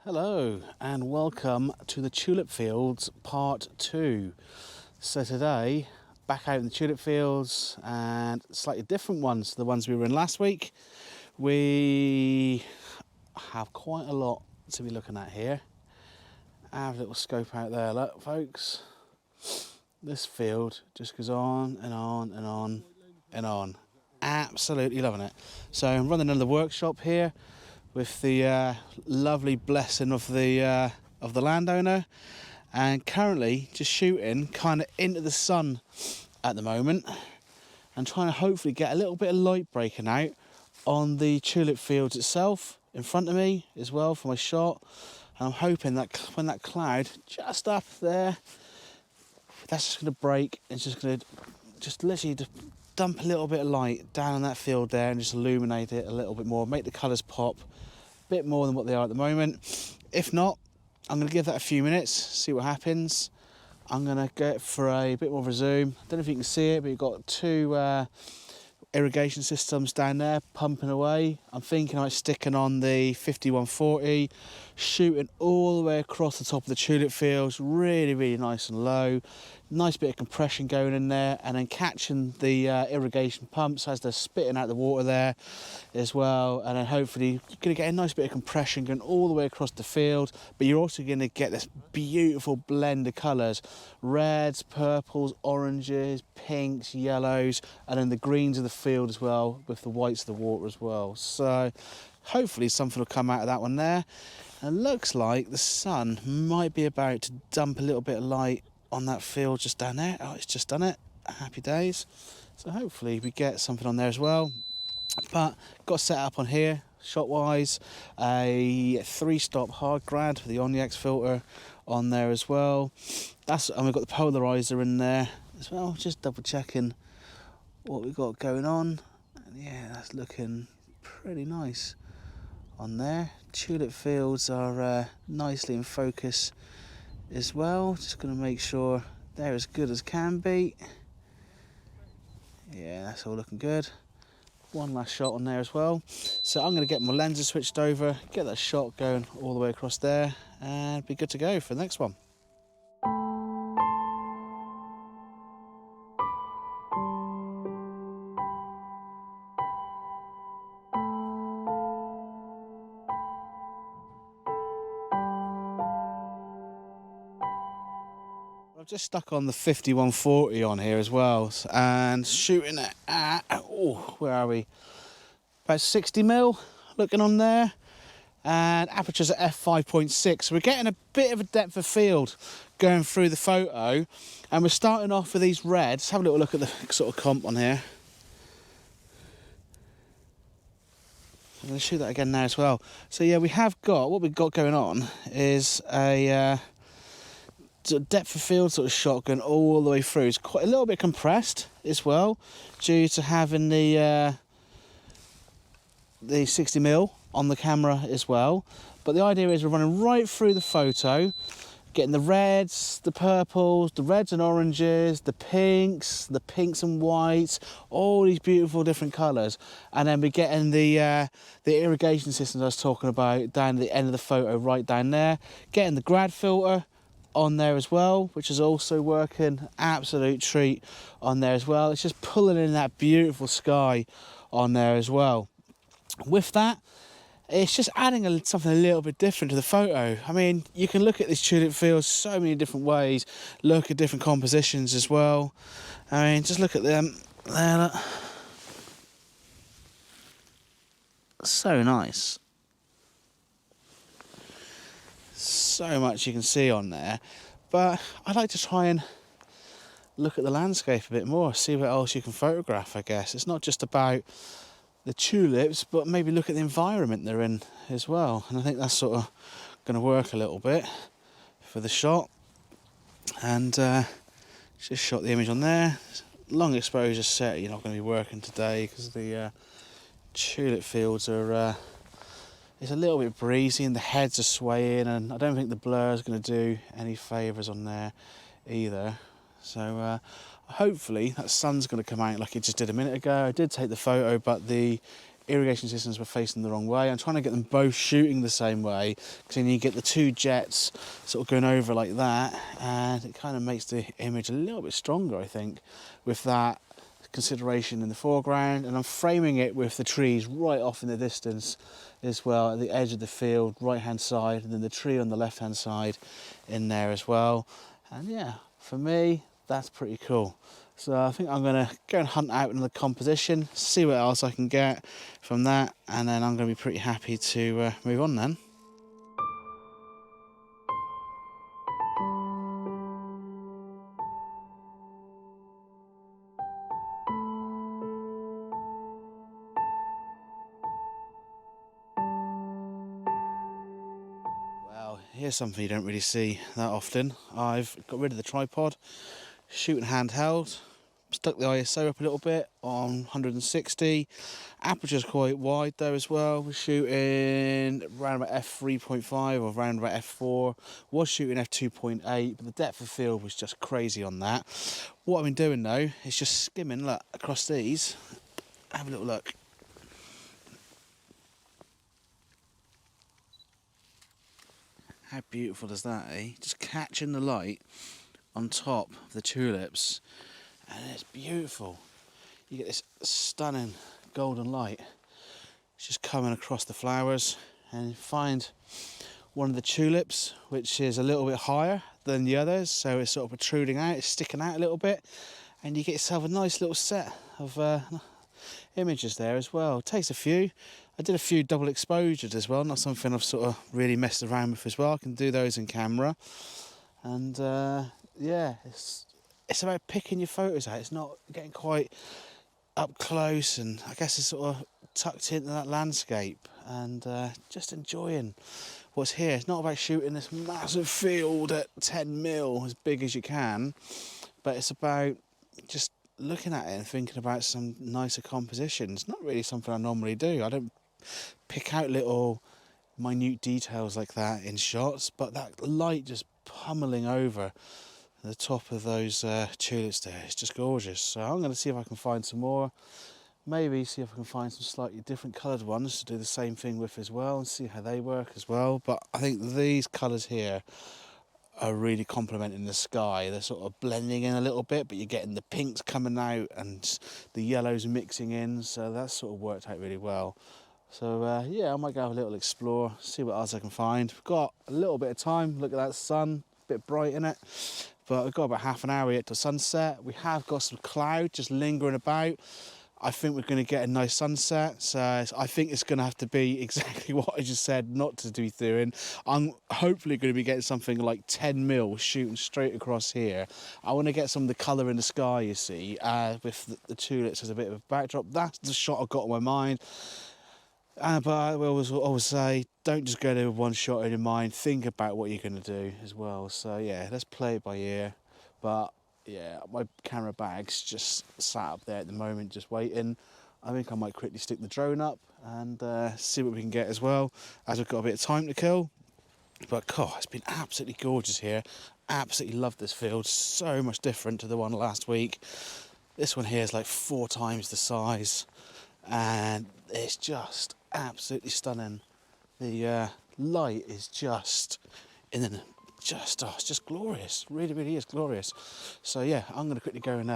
Hello and welcome to the tulip fields part 2. So today back out in the tulip fields and slightly different ones to the ones we were in last week. We have quite a lot to be looking at here. Have a little scope out there, look folks. This field just goes on and on and on and on. Absolutely loving it. So I'm running another workshop here with the lovely blessing of the landowner, and currently just shooting kind of into the sun at the moment and trying to hopefully get a little bit of light breaking out on the tulip fields itself in front of me as well for my shot. And I'm hoping that when that cloud just up there, that's just going to break, it's just going to literally dump a little bit of light down on that field there and just illuminate it a little bit more, make the colours pop a bit more than what they are at the moment. If not, I'm going to give that a few minutes, see what happens. I'm going to go for a bit more of a zoom. I don't know if you can see it, but you've got two irrigation systems down there pumping away. I'm thinking I'm sticking on the 5140, shooting all the way across the top of the tulip fields, really nice and low. Nice bit of compression going in there, and then catching the irrigation pumps as they're spitting out the water there as well. And then hopefully you're going to get a nice bit of compression going all the way across the field, but you're also going to get this beautiful blend of colours: reds, purples, oranges, pinks, yellows, and then the greens of the field as well, with the whites of the water as well. So hopefully something will come out of that one there. And looks like the sun might be about to dump a little bit of light on that field just down there. Oh, it's just done it. Happy days. So hopefully we get something on there as well. But got set up on here shot wise, a 3-stop hard grad with the Onyx filter on there as well. And we've got the polarizer in there as well, just double checking what we've got going on. And yeah, that's looking pretty nice on there. Tulip fields are nicely in focus as well. Just going to make sure they're as good as can be. Yeah, that's all looking good. One last shot on there as well. So I'm going to get my lenses switched over, get that shot going all the way across there, and be good to go for the next one. I've just stuck on the 5140 on here as well, and shooting it at, where are we? About 60mm looking on there, and aperture's at f5.6. So we're getting a bit of a depth of field going through the photo, and we're starting off with these reds. Have a little look at the sort of comp on here. I'm going to shoot that again now as well. So yeah, what we've got going on is a depth of field sort of shot going all the way through. It's quite a little bit compressed as well, due to having the 60mm on the camera as well. But the idea is we're running right through the photo, getting the reds, the purples, the reds and oranges, the pinks and whites, all these beautiful different colours. And then we're getting the irrigation systems I was talking about down at the end of the photo, right down there. Getting the grad filter on there as well, which is also working, absolute treat on there as well. It's just pulling in that beautiful sky on there as well. With that, it's just adding something a little bit different to the photo. I mean, you can look at this tulip field so many different ways, look at different compositions as well. I mean, just look at them there, look. So nice. So much you can see on there, but I like to try and look at the landscape a bit more, see what else you can photograph. I guess it's not just about the tulips, but maybe look at the environment they're in as well. And I think that's sort of going to work a little bit for the shot. And just shot the image on there. Long exposure set, you're not going to be working today because the tulip fields are it's a little bit breezy and the heads are swaying, and I don't think the blur is going to do any favours on there either. So hopefully that sun's going to come out like it just did a minute ago. I did take the photo, but the irrigation systems were facing the wrong way. I'm trying to get them both shooting the same way, because then you get the two jets sort of going over like that, and it kind of makes the image a little bit stronger, I think, with that consideration in the foreground. And I'm framing it with the trees right off in the distance as well, at the edge of the field, right hand side, and then the tree on the left hand side in there as well. And yeah, for me, that's pretty cool. So I think I'm going to go and hunt out another composition, see what else I can get from that, and then I'm going to be pretty happy to move on then. Well, here's something you don't really see that often. I've got rid of the tripod, shooting handheld, stuck the ISO up a little bit on 160. Aperture's quite wide though as well. We're shooting around about f3.5 or around about f4. Was shooting f2.8, but the depth of field was just crazy on that. What I've been doing though is just skimming, look, across these. Have a little look. How beautiful is that, eh? Just catching the light on top of the tulips, and it's beautiful. You get this stunning golden light. It's just coming across the flowers, and you find one of the tulips which is a little bit higher than the others, so it's sort of protruding out, it's sticking out a little bit, and you get yourself a nice little set of images there as well. It takes a few. I did a few double exposures as well, not something I've sort of really messed around with as well. I can do those in camera, and yeah, it's about picking your photos out. It's not getting quite up close, and I guess it's sort of tucked into that landscape, and just enjoying what's here. It's not about shooting this massive field at 10 mil as big as you can, but it's about just looking at it and thinking about some nicer compositions. Not really something I normally do. I don't pick out little minute details like that in shots, but that light just pummeling over the top of those tulips there, it's just gorgeous. So I'm going to see if I can find some more, maybe see if I can find some slightly different coloured ones to do the same thing with as well, and see how they work as well. But I think these colours here are really complementing the sky. They're sort of blending in a little bit, but you're getting the pinks coming out and the yellows mixing in, so that's sort of worked out really well. So yeah, I might go have a little explore, see what else I can find. We've got a little bit of time. Look at that sun, a bit bright in it, but we've got about half an hour yet to sunset. We have got some cloud just lingering about. I think we're going to get a nice sunset, so I think it's going to have to be exactly what I just said not to be doing. I'm hopefully going to be getting something like 10 mil shooting straight across here. I want to get some of the colour in the sky, you see, with the tulips as a bit of a backdrop. That's the shot I've got in my mind. But I will always say, don't just go there with one shot in your mind. Think about what you're going to do as well. So yeah, let's play it by ear. But yeah, my camera bag's just sat up there at the moment, just waiting. I think I might quickly stick the drone up and see what we can get as well, as we've got a bit of time to kill. But God, it's been absolutely gorgeous here. Absolutely love this field. So much different to the one last week. This one here is like 4 times the size, and it's just absolutely stunning. The light is just it's just glorious. Really, really is glorious. So yeah, I'm going to quickly go and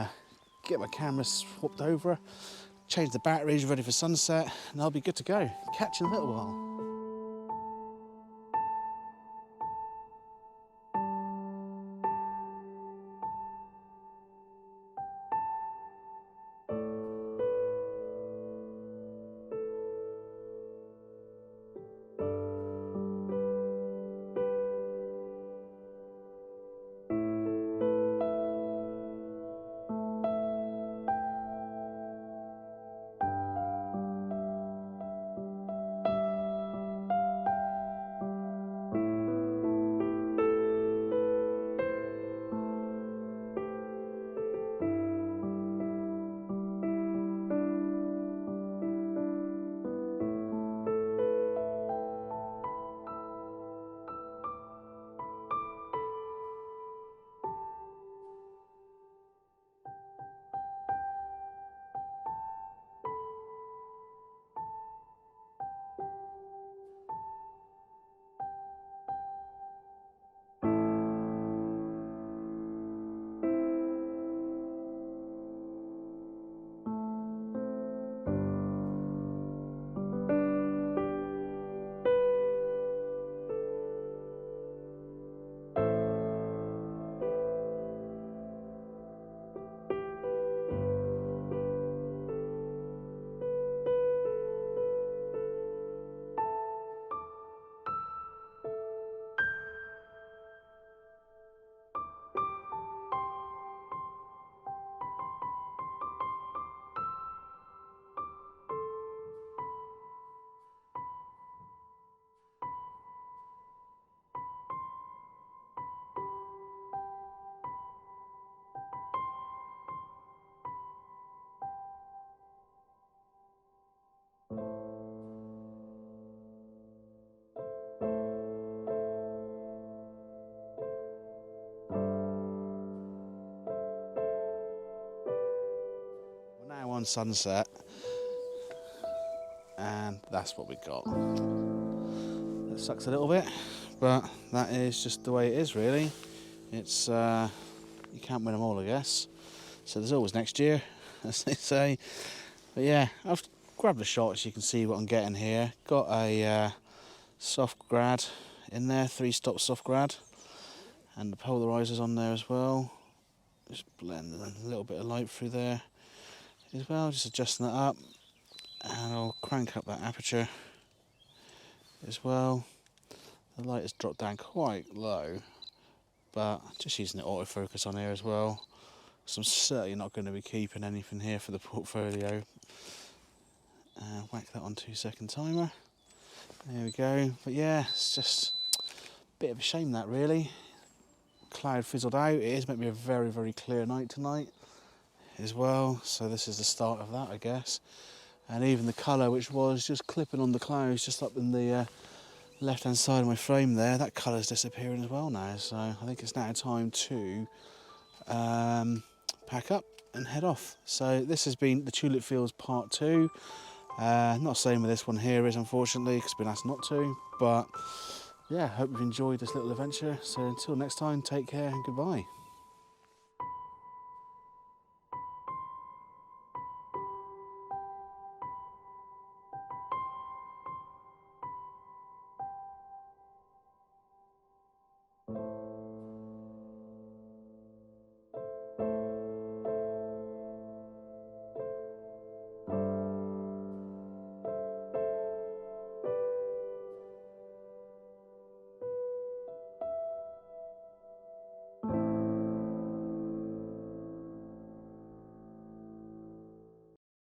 get my camera swapped over, change the batteries, ready for sunset, and I'll be good to go. Catch you in a little while. We're now on sunset, and that's what we got. It sucks a little bit, but that is just the way it is, really. It's you can't win them all, I guess. So there's always next year, as they say. But yeah, I've grabbed a shot so you can see what I'm getting here. Got a soft grad in there, 3-stop soft grad, and the polarizers on there as well. Just blend a little bit of light through there as well, just adjusting that up, and I'll crank up that aperture as well. The light has dropped down quite low, but just using the autofocus on here as well, so I'm certainly not going to be keeping anything here for the portfolio. Whack that on 2-second timer. There we go. But yeah, it's just a bit of a shame that, really. Cloud fizzled out. It is meant to be a very, very clear night tonight as well, so this is the start of that, I guess. And even the colour, which was just clipping on the clouds just up in the left hand side of my frame there, that colour's disappearing as well now. So I think it's now time to pack up and head off. So this has been the Tulip Fields Part 2. Not saying where this one here is, unfortunately, because we've been asked not to, but yeah, hope you've enjoyed this little adventure. So until next time, take care and goodbye.